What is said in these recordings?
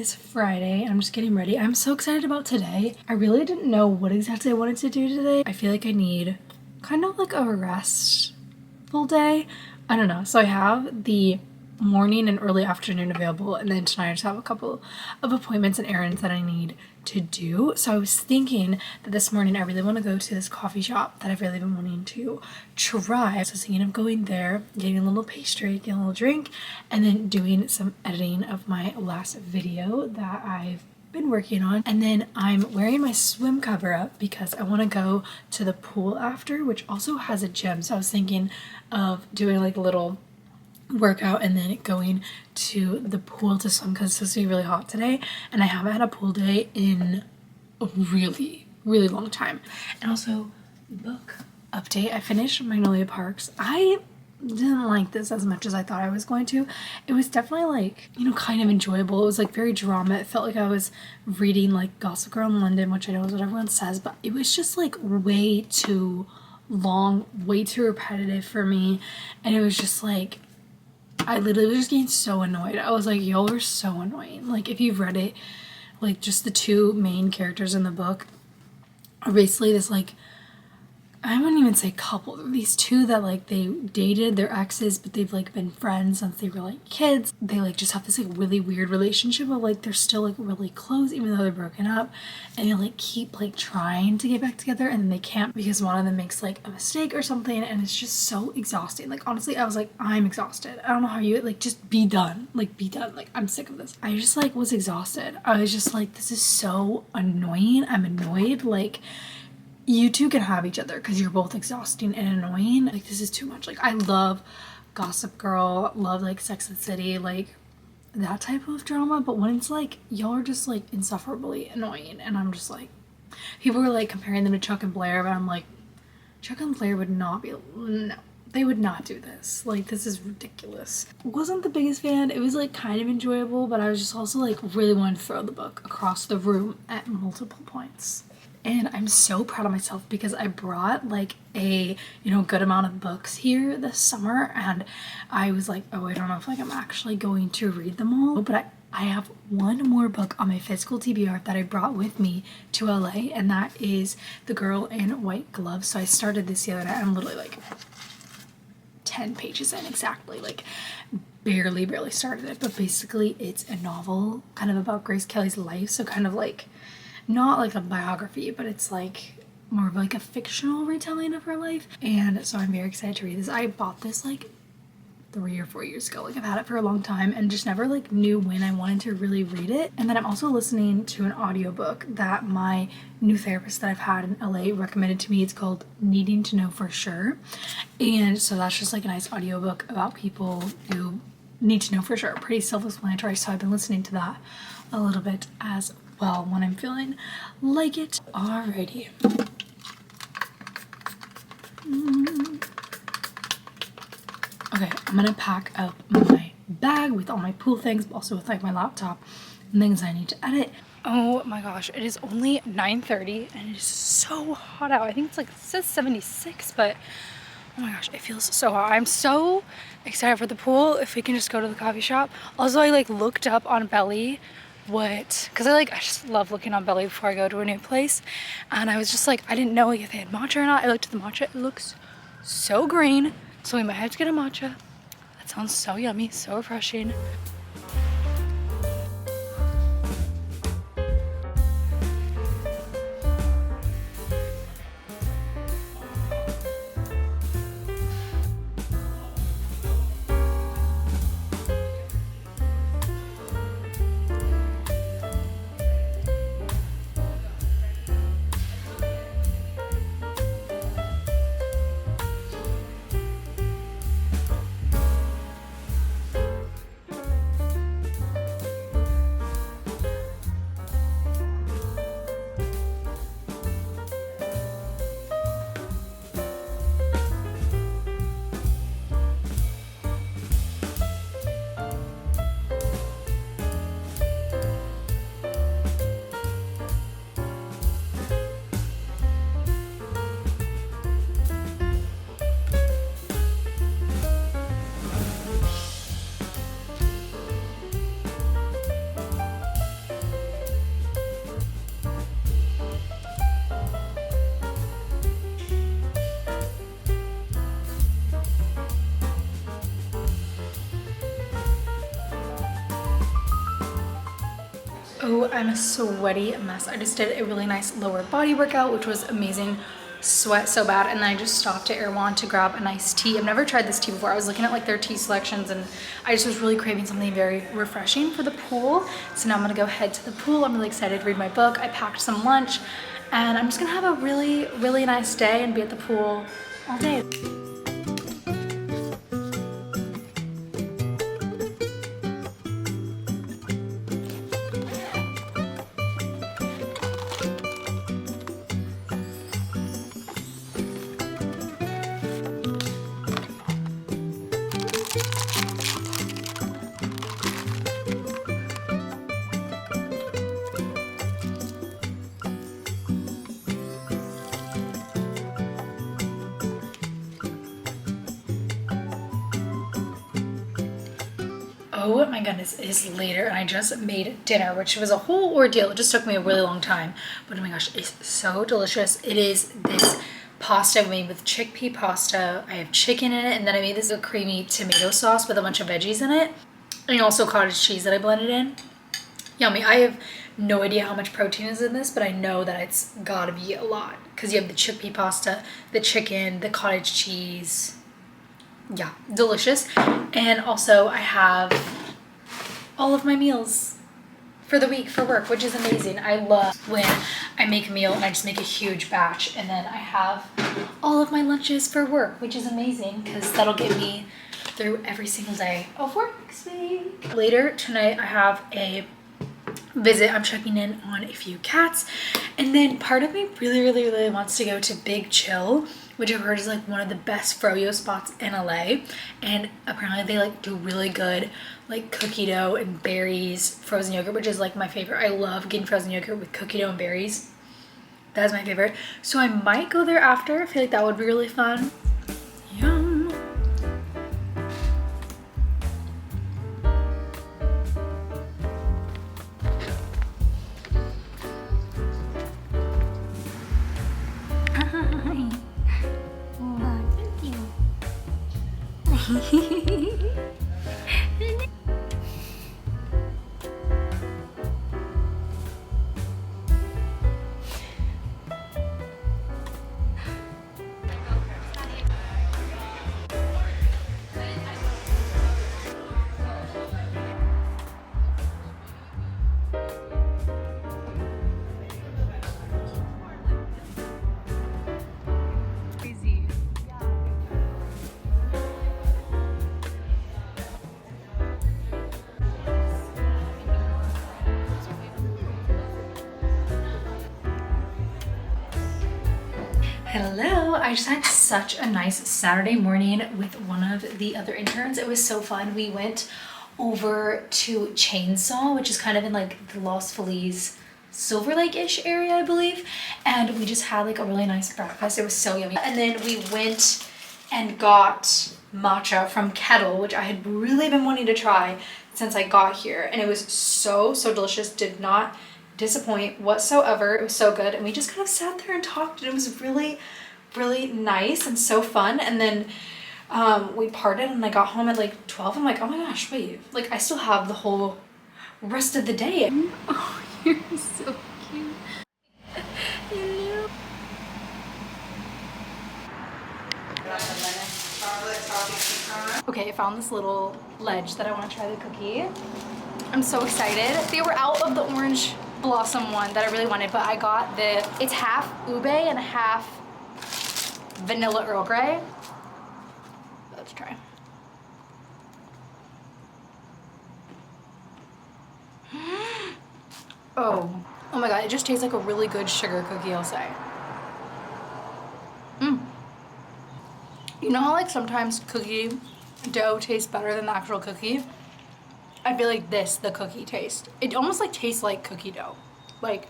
is Friday. I'm just getting ready. I'm so excited about today. I really didn't know what exactly I wanted to do today. I feel like I need kind of like a restful day. I don't know. So I have the morning and early afternoon available, and then tonight I just have a couple of appointments and errands that I need to do. So I was thinking that this morning I really want to go to this coffee shop that I've really been wanting to try. So I was thinking of going there, getting a little pastry, getting a little drink, and then doing some editing of my last video that I've been working on. And then I'm wearing my swim cover up because I want to go to the pool after, which also has a gym. So I was thinking of doing like a little workout and then going to the pool to swim because it's supposed to be really hot today, and I haven't had a pool day in a really long time. And also, book update, I finished Magnolia Parks. I didn't like this as much as I thought I was going to. It was definitely like, you know, kind of enjoyable. It was like very drama. It felt like I was reading like Gossip Girl in London, which I know is what everyone says, but it was just like way too long, way too repetitive for me. And it was just like, I literally was just getting so annoyed. I was like, y'all are so annoying. Like, if you've read it, like, just the two main characters in the book are basically this, like, I wouldn't even say couple. These two that, like, they dated their exes, but they've, like, been friends since they were, like, kids. They, like, just have this, like, really weird relationship of, like, they're still, like, really close even though they're broken up. And they, like, keep, like, trying to get back together, and then they can't because one of them makes, like, a mistake or something, and it's just so exhausting. Like, honestly, I was like, I'm exhausted. I don't know how you, like, just be done. Like, be done. Like, I'm sick of this. I just, like, was exhausted. I was just like, this is so annoying. I'm annoyed. Like, you two can have each other because you're both exhausting and annoying. Like, this is too much. Like, I love Gossip Girl, love like Sex and the City, like that type of drama, but when it's like y'all are just like insufferably annoying, and I'm just like, people were like comparing them to Chuck and Blair, but I'm like, Chuck and Blair would not be, no, they would not do this. Like, this is ridiculous. Wasn't the biggest fan. It was like kind of enjoyable, but I was just also like really wanting to throw the book across the room at multiple points. And I'm so proud of myself because I brought like a, you know, good amount of books here this summer, and I was like, oh, I don't know if like I'm actually going to read them all, but I have one more book on my physical TBR that I brought with me to LA, and that is The Girl in White Gloves. So I started this the other night. I'm literally like 10 pages in exactly, like barely started it, but basically it's a novel kind of about Grace Kelly's life. So kind of like, not like a biography, but it's like more of like a fictional retelling of her life. And so I'm very excited to read this. I bought this like 3 or 4 years ago. Like, I've had it for a long time and just never like knew when I wanted to really read it. And then I'm also listening to an audiobook that my new therapist that I've had in LA recommended to me. It's called Needing to Know for Sure. And so that's just like a nice audiobook about people who need to know for sure. Pretty self-explanatory. So I've been listening to that a little bit as well when I'm feeling like it. Alrighty. Okay, I'm gonna pack up my bag with all my pool things, but also with like my laptop and things I need to edit. Oh my gosh, it is only 9:30 and it is so hot out. I think it's like, it says 76, but oh my gosh, it feels so hot. I'm so excited for the pool. If we can just go to the coffee shop. Also, I like looked up on Belly because I just love looking on Belly before I go to a new place, and I was just like, I didn't know like if they had matcha or not. I looked at the matcha. It looks so green, so we might have to get a matcha. That sounds so yummy, so refreshing. I'm a sweaty mess. I just did a really nice lower body workout, which was amazing. Sweat so bad, and then I just stopped at Erewhon to grab a nice tea. I've never tried this tea before. I was looking at like their tea selections and I just was really craving something very refreshing for the pool. So now I'm gonna go head to the pool. I'm really excited to read my book. I packed some lunch and I'm just gonna have a really, really nice day and be at the pool all day. Oh my goodness, it is later and I just made dinner, which was a whole ordeal. It just took me a really long time, but oh my gosh, it's so delicious. It is this pasta made with chickpea pasta. I have chicken in it, and then I made this creamy tomato sauce with a bunch of veggies in it, and also cottage cheese that I blended in. Yummy. I have no idea how much protein is in this, but I know that it's gotta be a lot because you have the chickpea pasta, the chicken, the cottage cheese. Yeah, delicious. And also I have all of my meals for the week for work, which is amazing. I love when I make a meal and I just make a huge batch, and then I have all of my lunches for work, which is amazing because that'll get me through every single day of work this week. Later tonight I have a visit. I'm checking in on a few cats, and then part of me really wants to go to Big Chill, which I've heard is like one of the best froyo spots in LA, and apparently they like do really good like cookie dough and berries frozen yogurt, which is like my favorite. I love getting frozen yogurt with cookie dough and berries. That is my favorite. So I might go there after. I feel like that would be really fun. Yum. Hello, I just had such a nice Saturday morning with one of the other interns. It was so fun. We went over to Chainsaw, which is kind of in like the Los Feliz, Silver Lake-ish area, I believe. And we just had like a really nice breakfast. It was so yummy. And then we went and got matcha from Kettle, which I had really been wanting to try since I got here. And it was so delicious. Did not disappoint whatsoever. It was so good, and we just kind of sat there and talked, and it was really nice and so fun. And then we parted, and I got home at like 12. I'm like, oh my gosh, wait, like I still have the whole rest of the day. Oh, you're so cute. Hello. Okay, I found this little ledge that I want to try the cookie. I'm so excited. They were out of the orange blossom one that I really wanted, but I got it's half ube and half vanilla Earl Grey. Let's try. Oh my god, it just tastes like a really good sugar cookie, I'll say. You know how like sometimes cookie dough tastes better than the actual cookie? I feel like the cookie taste. It almost like tastes like cookie dough. Like,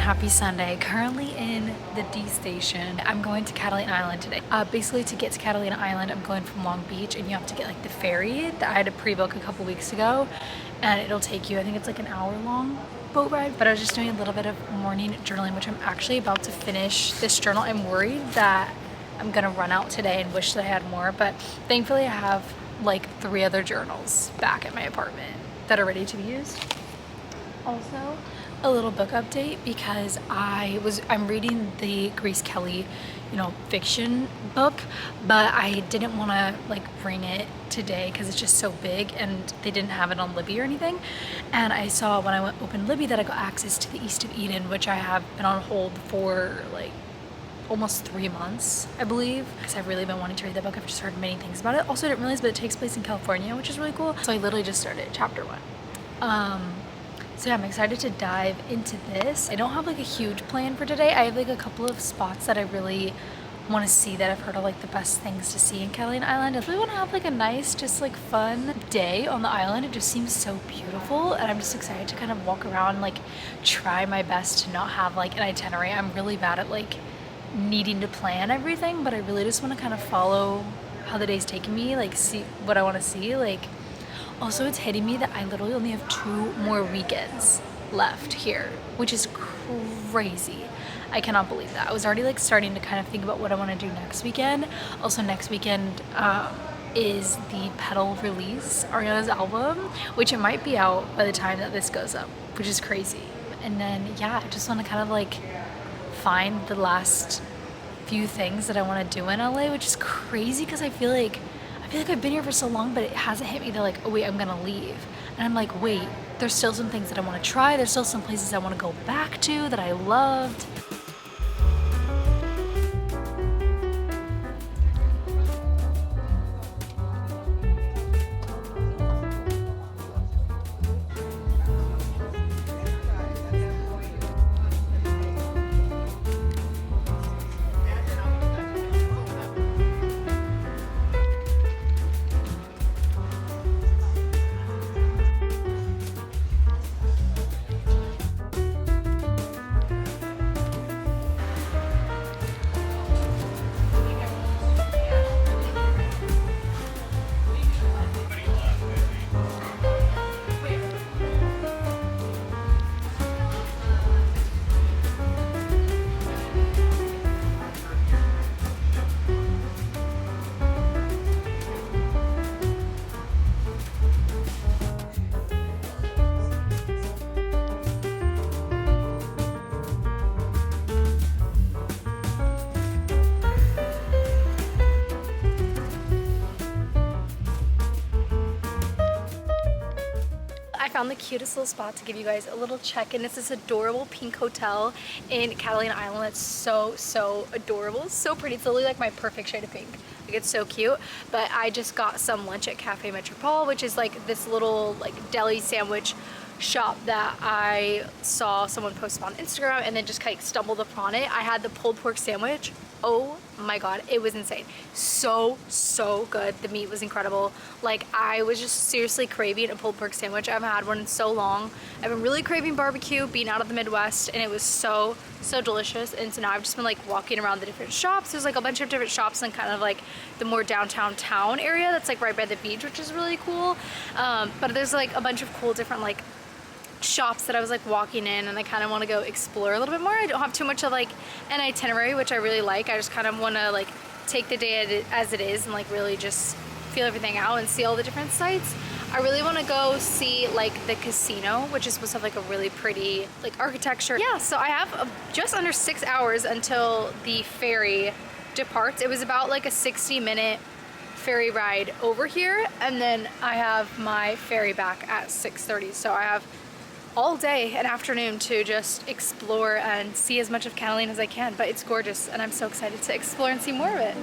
happy Sunday. Currently in the D station. I'm going to Catalina Island today. Basically to get to Catalina Island, I'm going from Long Beach and you have to get like the ferry that I had to pre-book a couple weeks ago. And it'll take you, I think it's like an hour long boat ride. But I was just doing a little bit of morning journaling, which I'm actually about to finish this journal. I'm worried that I'm gonna run out today and wish that I had more, but thankfully I have like 3 other journals back at my apartment that are ready to be used. Also, a little book update because I'm reading the Grace Kelly, fiction book, but I didn't want to like bring it today because it's just so big and they didn't have it on Libby or anything. And I saw when I opened Libby that I got access to the East of Eden, which I have been on hold for like almost 3 months, I believe, because I've really been wanting to read that book. I've just heard many things about it. Also, I didn't realize, but it takes place in California, which is really cool. So I literally just started chapter 1. So yeah, I'm excited to dive into this. I don't have like a huge plan for today. I have like a couple of spots that I really want to see that I've heard are like the best things to see in Catalina Island. I really want to have like a nice, just like fun day on the island. It just seems so beautiful and I'm just excited to kind of walk around, like try my best to not have like an itinerary. I'm really bad at like needing to plan everything, but I really just want to kind of follow how the day's taking me, like see what I want to see. Like also it's hitting me that I literally only have 2 more weekends left here, which is crazy. I cannot believe that. I was already like starting to kind of think about what I want to do next weekend. Also next weekend is the Petal release, Ariana's album, which it might be out by the time that this goes up, which is crazy. And then yeah, I just want to kind of like find the last few things that I want to do in LA, which is crazy because I feel like I've been here for so long, but it hasn't hit me that like, oh wait, I'm gonna leave. And I'm like, wait, there's still some things that I want to try. There's still some places I want to go back to that I loved. Found the cutest little spot to give you guys a little check-in. It's this adorable pink hotel in Catalina Island. That's so adorable. It's so pretty. It's literally like my perfect shade of pink. Like it's so cute. But I just got some lunch at Cafe Metropole, which is like this little like deli sandwich shop that I saw someone post on Instagram and then just kind of stumbled upon it. I had the pulled pork sandwich. Oh my god, it was insane. So good. The meat was incredible. Like I was just seriously craving a pulled pork sandwich. I haven't had one in so long. I've been really craving barbecue, being out of the Midwest, and it was so delicious. And so now I've just been like walking around the different shops. There's like a bunch of different shops in kind of like the more downtown town area that's like right by the beach, which is really cool. But there's like a bunch of cool different like shops that I was like walking in, and I kind of want to go explore a little bit more. I don't have too much of like an itinerary, which I really like. I just kind of want to like take the day as it is and like really just feel everything out and see all the different sites. I really want to go see like the casino, which is supposed to have like a really pretty like architecture. Yeah, so I have just under 6 hours until the ferry departs. It was about like a 60-minute ferry ride over here, and then I have my ferry back at 6:30. So I have all day and afternoon to just explore and see as much of Catalina as I can, but it's gorgeous and I'm so excited to explore and see more of it.